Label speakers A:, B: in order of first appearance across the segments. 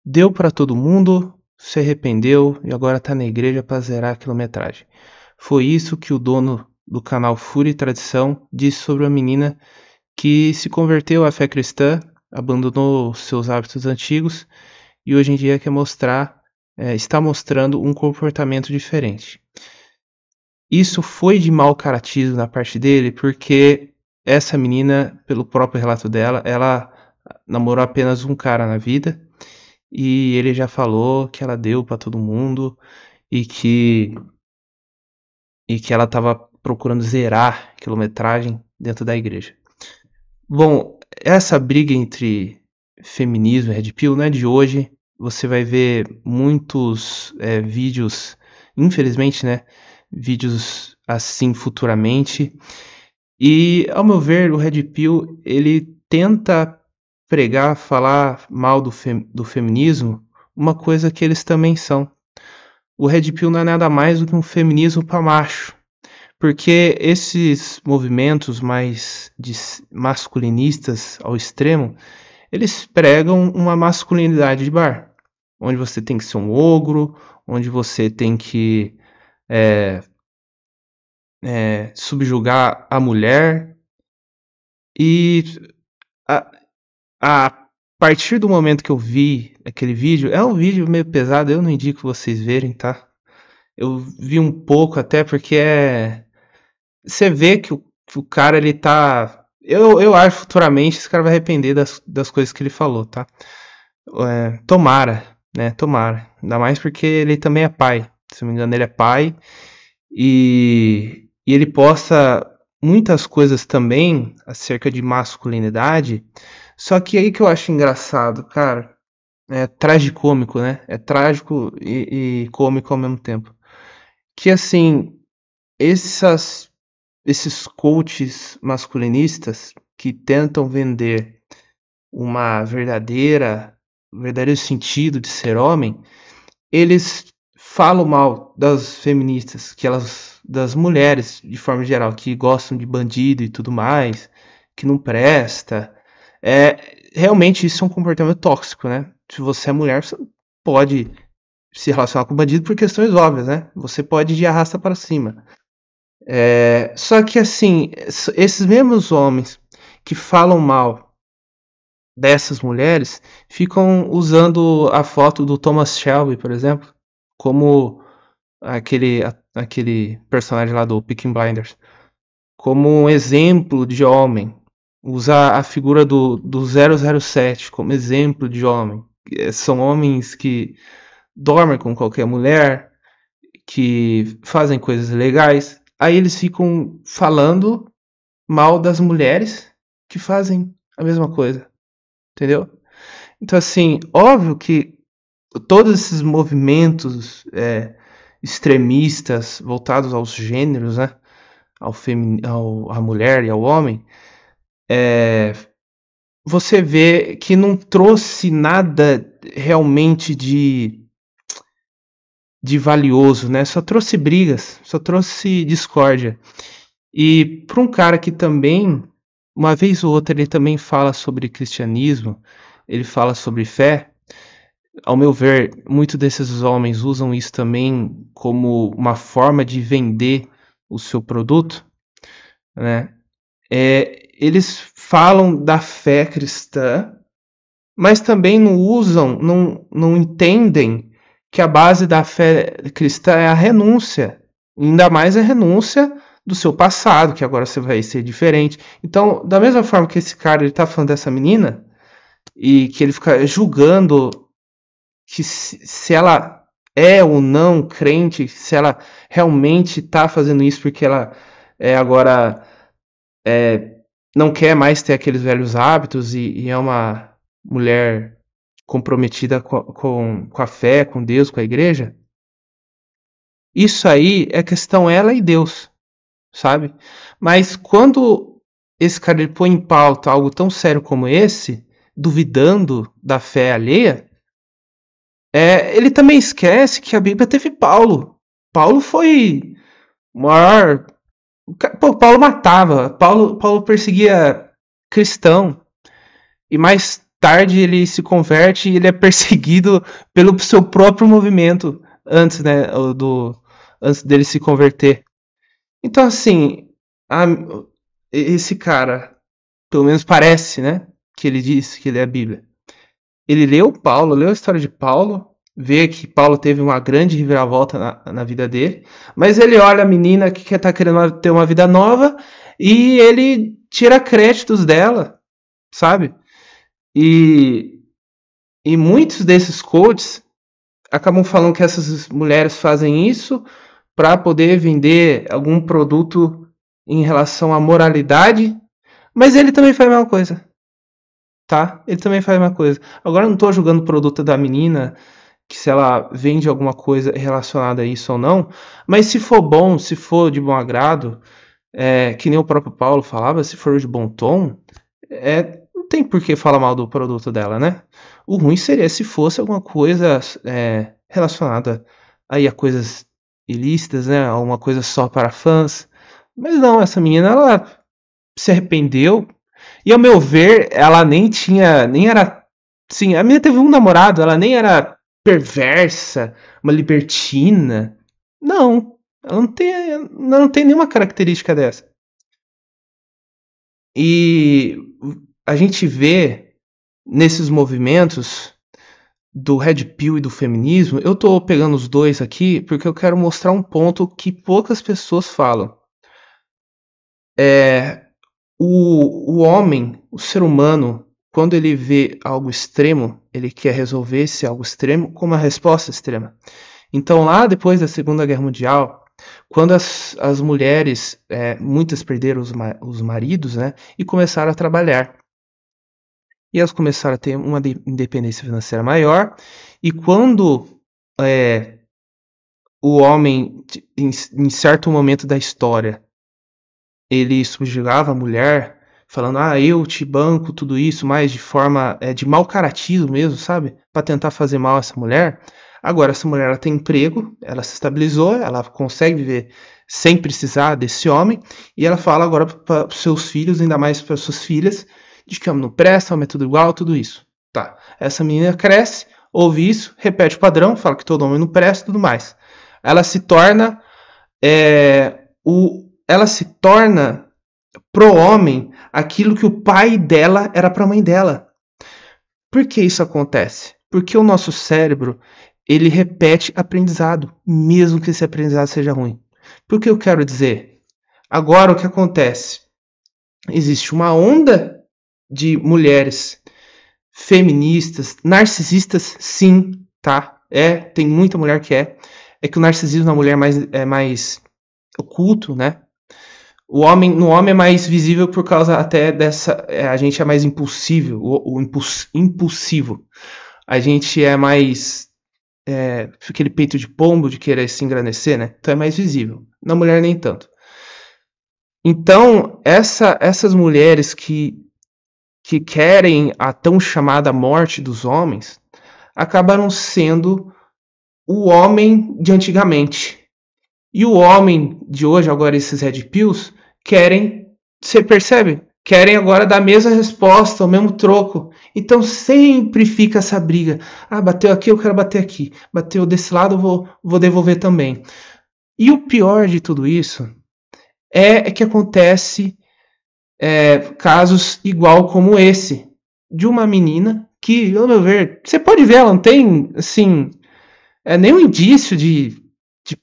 A: Deu pra todo mundo, se arrependeu e agora tá na igreja pra zerar a quilometragem. Foi isso que o dono do canal Fúria e Tradição disse sobre a menina que se converteu à fé cristã, abandonou seus hábitos antigos e hoje em dia quer está mostrando um comportamento diferente. Isso foi de mau caratismo da parte dele, porque essa menina, pelo próprio relato dela, ela namorou apenas um cara na vida e ele já falou que ela deu pra todo mundo e que ela tava procurando zerar quilometragem dentro da igreja. Bom, essa briga entre feminismo e Red Pill não é de hoje. Você vai ver muitos vídeos, infelizmente, né? Vídeos assim futuramente. E, ao meu ver, o Red Pill, ele tenta pregar, falar mal do feminismo, uma coisa que eles também são. O Red Pill não é nada mais do que um feminismo para macho. Porque esses movimentos mais masculinistas ao extremo, eles pregam uma masculinidade de bar, onde você tem que ser um ogro, onde você tem que subjugar a mulher. E a, a partir do momento que eu vi aquele vídeo, é um vídeo meio pesado, eu não indico vocês verem, tá? Eu vi um pouco até porque você vê que o cara ele tá. Eu acho futuramente esse cara vai arrepender das coisas que ele falou, tá? Tomara, né? Tomara. Ainda mais porque ele também é pai. Se não me engano, ele é pai. E ele posta muitas coisas também acerca de masculinidade. Só que aí que eu acho engraçado, cara. É tragicômico, né? É trágico e cômico ao mesmo tempo. Que assim, essas esses coaches masculinistas que tentam vender uma um verdadeiro sentido de ser homem, eles falam mal das feministas, das mulheres de forma geral, que gostam de bandido e tudo mais, que não presta. Realmente isso é um comportamento tóxico, né? Se você é mulher, você pode se relacionar com bandido por questões óbvias, né? Você pode ir de arrasta para cima. Só que assim, esses mesmos homens que falam mal dessas mulheres ficam usando a foto do Thomas Shelby, por exemplo, como aquele personagem lá do Peaky Blinders, como um exemplo de homem. Usar a figura do 007 como exemplo de homem. São homens que dormem com qualquer mulher, que fazem coisas legais. Aí eles ficam falando mal das mulheres que fazem a mesma coisa, entendeu? Então, assim, óbvio que todos esses movimentos extremistas voltados aos gêneros, né? À mulher e ao homem, você vê que não trouxe nada realmente de valioso, né? Só trouxe brigas, só trouxe discórdia. E para um cara que também, uma vez ou outra, ele também fala sobre cristianismo, ele fala sobre fé. Ao meu ver, muitos desses homens usam isso também como uma forma de vender o seu produto, né? Eles falam da fé cristã, mas também não usam, não entendem que a base da fé cristã é a renúncia. Ainda mais a renúncia do seu passado, que agora você vai ser diferente. Então, da mesma forma que esse cara ele tá falando dessa menina, e que ele fica julgando que se ela é ou não crente, se ela realmente está fazendo isso porque ela agora não quer mais ter aqueles velhos hábitos e é uma mulher comprometida com a fé, com Deus, com a igreja. Isso aí é questão ela e Deus, sabe? Mas quando esse cara ele põe em pauta algo tão sério como esse, duvidando da fé alheia, ele também esquece que a Bíblia teve Paulo. Paulo foi o maior. Pô, Paulo matava, Paulo perseguia cristão. E mais tarde ele se converte e ele é perseguido pelo seu próprio movimento antes, né, antes dele se converter. Então, assim, esse cara, pelo menos parece, né, que ele diz que ele é a Bíblia. Ele leu Paulo, leu a história de Paulo, vê que Paulo teve uma grande reviravolta na vida dele, mas ele olha a menina que está querendo ter uma vida nova e ele tira créditos dela, sabe? E muitos desses coaches acabam falando que essas mulheres fazem isso para poder vender algum produto em relação à moralidade, mas ele também faz a mesma coisa, tá? Ele também faz a mesma coisa. Agora eu não estou julgando o produto da menina, que se ela vende alguma coisa relacionada a isso ou não, mas se for bom, se for de bom agrado, que nem o próprio Paulo falava, se for de bom tom, não tem por que falar mal do produto dela, né? O ruim seria se fosse alguma coisa relacionada aí a coisas ilícitas, né? Alguma coisa só para fãs. Mas não, essa menina, ela se arrependeu. E ao meu ver, ela nem era... Sim, a menina teve um namorado, ela nem era perversa, uma libertina. Não, ela não tem nenhuma característica dessa. E a gente vê nesses movimentos do Red Pill e do feminismo, eu tô pegando os dois aqui porque eu quero mostrar um ponto que poucas pessoas falam. O homem, o ser humano, quando ele vê algo extremo, ele quer resolver esse algo extremo com uma resposta extrema. Então, lá depois da Segunda Guerra Mundial, quando as mulheres, muitas perderam os maridos, né, e começaram a trabalhar. E elas começaram a ter uma independência financeira maior. E quando o homem, em certo momento da história, ele subjugava a mulher, falando, eu te banco tudo isso, mas de forma de mau caratismo mesmo, sabe? Para tentar fazer mal a essa mulher. Agora essa mulher ela tem emprego, ela se estabilizou, ela consegue viver sem precisar desse homem, e ela fala agora para os seus filhos, ainda mais para suas filhas, de que homem não presta, homem é tudo igual, tudo isso. Tá. Essa menina cresce, ouve isso, repete o padrão, fala que todo homem não presta e tudo mais. Ela se torna ela se torna pro homem aquilo que o pai dela era para a mãe dela. Por que isso acontece? Porque o nosso cérebro, ele repete aprendizado, mesmo que esse aprendizado seja ruim. Por que eu quero dizer? Agora o que acontece? Existe uma onda de mulheres feministas, narcisistas, sim, tá? Tem muita mulher que é que o narcisismo na mulher é mais oculto, né? No homem é mais visível por causa até dessa... a gente é mais impulsivo, impulsivo. A gente é mais... aquele peito de pombo de querer se engrandecer, né? Então é mais visível. Na mulher nem tanto. Então, essas mulheres que querem a tão chamada morte dos homens, acabaram sendo o homem de antigamente. E o homem de hoje, agora esses Red Pills, querem, você percebe? Querem agora dar a mesma resposta, o mesmo troco. Então sempre fica essa briga. Bateu aqui, eu quero bater aqui. Bateu desse lado, eu vou devolver também. E o pior de tudo isso é que acontece casos igual como esse. De uma menina que, ao meu ver, você pode ver, ela não tem, assim, nenhum indício de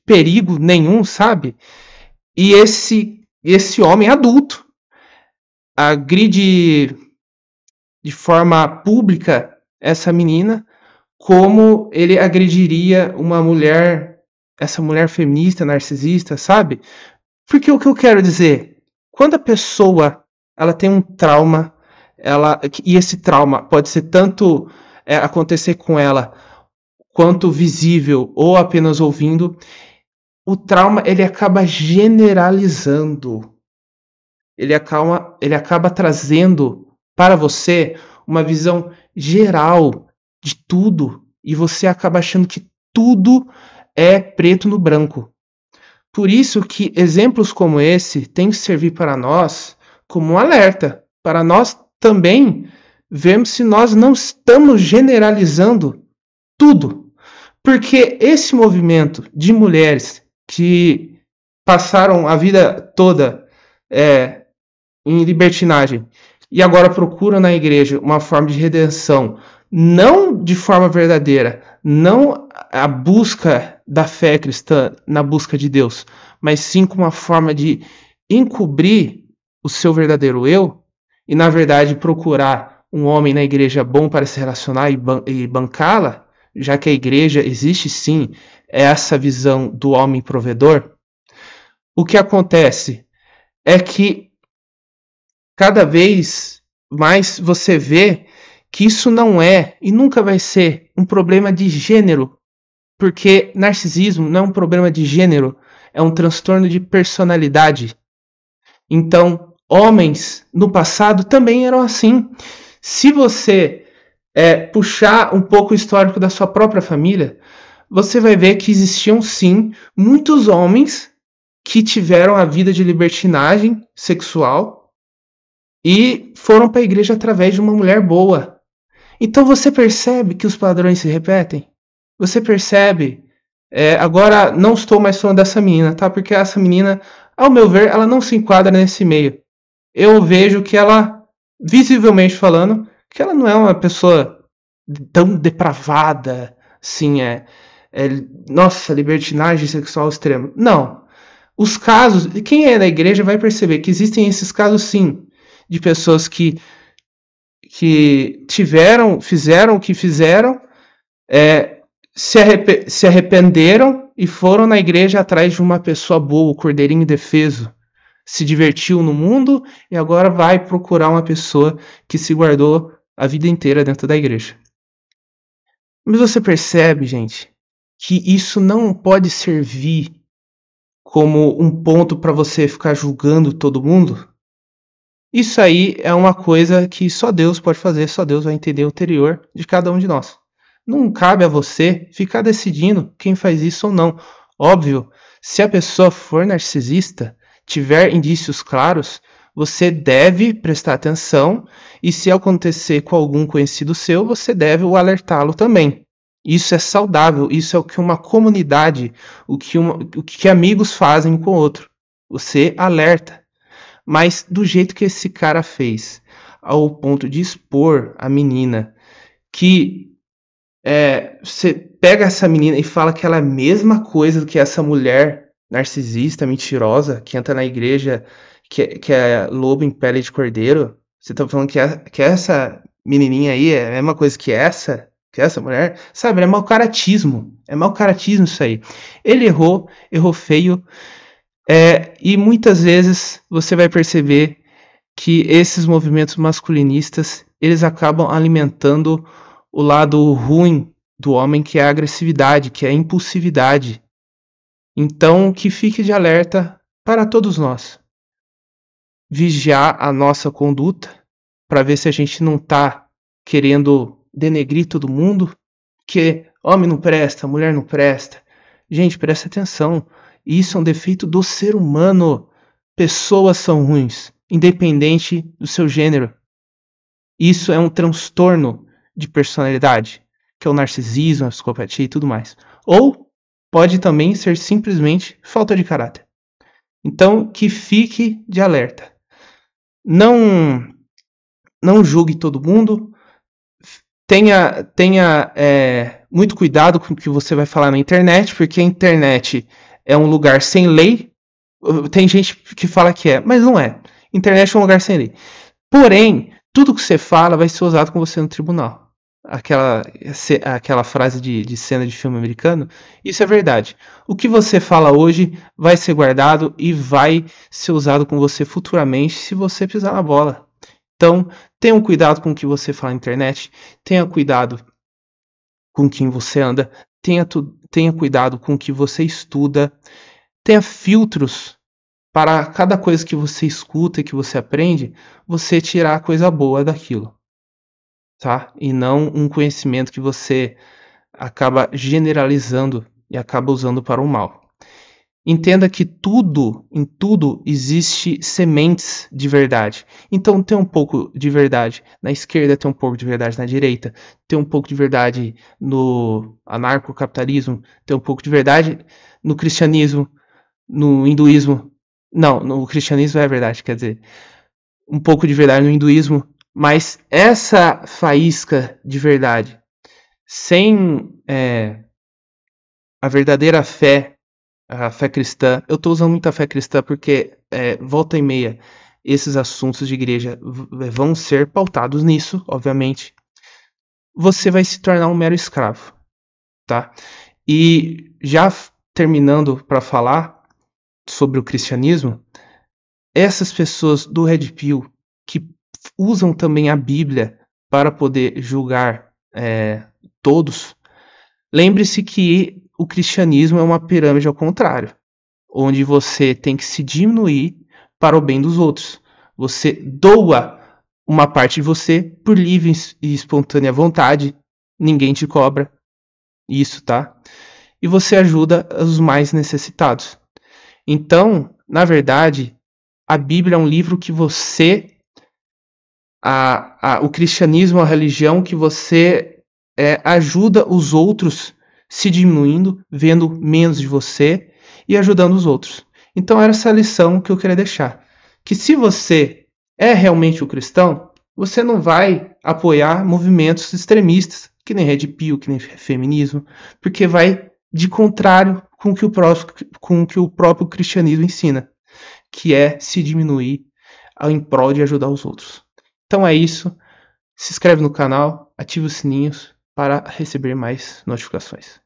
A: perigo nenhum, sabe? E esse homem adulto agride de forma pública essa menina, como ele agrediria essa mulher feminista, narcisista, sabe? Porque o que eu quero dizer, quando a pessoa ela tem um trauma, e esse trauma pode ser tanto acontecer com ela, quanto visível ou apenas ouvindo, o trauma ele acaba generalizando. Ele acaba trazendo para você uma visão geral de tudo e você acaba achando que tudo é preto no branco. Por isso que exemplos como esse têm que servir para nós como um alerta, para nós também vermos se nós não estamos generalizando tudo. Porque esse movimento de mulheres que passaram a vida toda em libertinagem e agora procuram na igreja uma forma de redenção, não de forma verdadeira, não a busca da fé cristã na busca de Deus, mas sim com uma forma de encobrir o seu verdadeiro eu e, na verdade, procurar um homem na igreja bom para se relacionar e bancá-la, já que a igreja existe sim essa visão do homem provedor. O que acontece é que cada vez mais você vê que isso não é e nunca vai ser um problema de gênero, porque narcisismo não é um problema de gênero, é um transtorno de personalidade. Então, homens no passado também eram assim. Se você puxar um pouco o histórico da sua própria família, você vai ver que existiam sim muitos homens que tiveram a vida de libertinagem sexual e foram para a igreja através de uma mulher boa. Então você percebe que os padrões se repetem? Você percebe? Agora não estou mais falando dessa menina, tá? Porque essa menina, ao meu ver, ela não se enquadra nesse meio. Eu vejo que ela, visivelmente falando, que ela não é uma pessoa tão depravada, assim, nossa, libertinagem sexual extrema. Não. Os casos, quem é da igreja vai perceber que existem esses casos sim, de pessoas que fizeram o que fizeram, se arrependeram e foram na igreja atrás de uma pessoa boa, o cordeirinho indefeso, se divertiu no mundo e agora vai procurar uma pessoa que se guardou a vida inteira dentro da igreja. Mas você percebe, gente, que isso não pode servir como um ponto para você ficar julgando todo mundo? Isso aí é uma coisa que só Deus pode fazer, só Deus vai entender o interior de cada um de nós. Não cabe a você ficar decidindo quem faz isso ou não. Óbvio, se a pessoa for narcisista, tiver indícios claros, você deve prestar atenção e se acontecer com algum conhecido seu, você deve alertá-lo também. Isso é saudável, isso é o que uma comunidade, o que amigos fazem com o outro. Você alerta. Mas do jeito que esse cara fez, ao ponto de expor a menina, que você pega essa menina e fala que ela é a mesma coisa do que essa mulher narcisista, mentirosa, que entra na igreja, que é lobo em pele de cordeiro. Você tá falando que essa menininha aí é a mesma coisa que essa mulher? Sabe, é mau caratismo. É mau caratismo isso aí. Ele errou feio. E muitas vezes você vai perceber que esses movimentos masculinistas, eles acabam alimentando o lado ruim do homem, que é a agressividade, que é a impulsividade. Então, que fique de alerta para todos nós. Vigiar a nossa conduta, para ver se a gente não está querendo denegrir todo mundo, que homem não presta, mulher não presta. Gente, presta atenção. Isso é um defeito do ser humano. Pessoas são ruins, independente do seu gênero. Isso é um transtorno de personalidade, que é o narcisismo, a psicopatia e tudo mais. Ou pode também ser simplesmente falta de caráter. Então, que fique de alerta. Não julgue todo mundo. Tenha muito cuidado com o que você vai falar na internet, porque a internet é um lugar sem lei. Tem gente que fala que mas não é. Internet é um lugar sem lei. Porém, tudo que você fala vai ser usado com você no tribunal. Aquela frase de cena de filme americano, isso é verdade. O que você fala hoje vai ser guardado e vai ser usado com você futuramente se você pisar na bola. Então, tenha cuidado com o que você fala na internet, tenha cuidado com quem você anda, tenha cuidado com o que você estuda, tenha filtros para cada coisa que você escuta e que você aprende, você tirar a coisa boa daquilo, tá? E não um conhecimento que você acaba generalizando e acaba usando para o mal. Entenda que em tudo existe sementes de verdade. Então tem um pouco de verdade na esquerda, tem um pouco de verdade na direita, tem um pouco de verdade no anarcocapitalismo, tem um pouco de verdade no cristianismo, no hinduísmo. Não, no cristianismo é verdade, quer dizer, um pouco de verdade no hinduísmo, mas essa faísca de verdade, sem a verdadeira fé, a fé cristã. Eu estou usando muito a fé cristã porque volta e meia esses assuntos de igreja vão ser pautados nisso, obviamente. Você vai se tornar um mero escravo, tá? E já terminando para falar sobre o cristianismo, essas pessoas do Red Pill que usam também a Bíblia para poder julgar todos, lembre-se que o cristianismo é uma pirâmide ao contrário, onde você tem que se diminuir para o bem dos outros. Você doa uma parte de você por livre e espontânea vontade, ninguém te cobra isso, tá? E você ajuda os mais necessitados. Então, na verdade, a Bíblia é um livro que você... o cristianismo é uma religião que você ajuda os outros se diminuindo, vendo menos de você e ajudando os outros. Então era essa lição que eu queria deixar. Que se você é realmente um cristão, você não vai apoiar movimentos extremistas, que nem Red Pill, que nem feminismo, porque vai de contrário com o que o próprio cristianismo ensina, que é se diminuir em prol de ajudar os outros. Então é isso. Se inscreve no canal, ativa os sininhos para receber mais notificações.